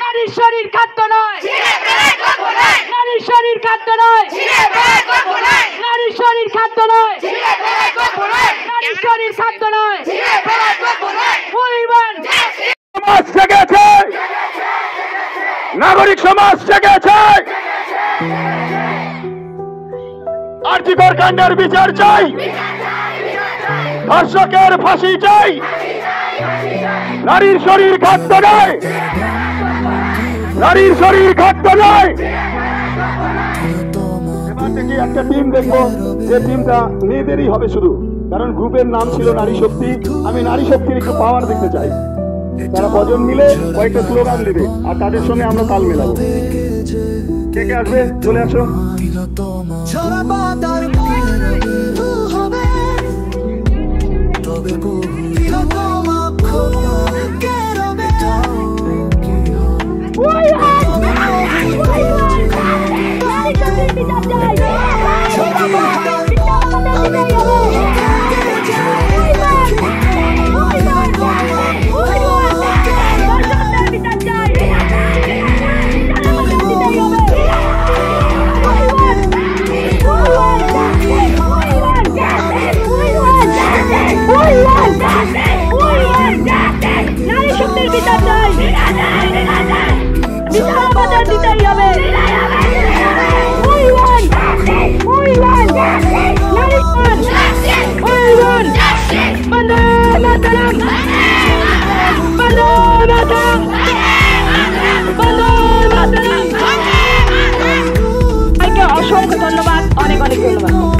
নারীর শরীর খাদ্য নয়, নারীর শরীর খাদ্য নয়, নারীর শরীর খাদ্য নয়, নারীর শরীর খাদ্য নয়। সমাজ জেগেছে, নাগরিক সমাজ জেগেছে। আরজিকর কাণ্ডের বিচার চাই, ধর্ষকের ফাঁসি চাই। নারীর শরীর খাদ্য নয়, নারীর শরীর খাদ্য নয়। এবার থেকে একটা টিম দেখবো, যে টিমটা মেয়েদেরই হবে শুধু, কারণ গ্রুপের নাম ছিল নারী শক্তি। আমি নারী শক্তির একটু পাওয়ার দেখতে চাই। তারা কজন মিলে কয়েকটা স্লোগান দেবে আর তাদের সঙ্গে আমরা তাল মেলাবো। কে কে আসবে চলে আসো। অসংখ্য ধন্যবাদ, অনেক অনেক ধন্যবাদ।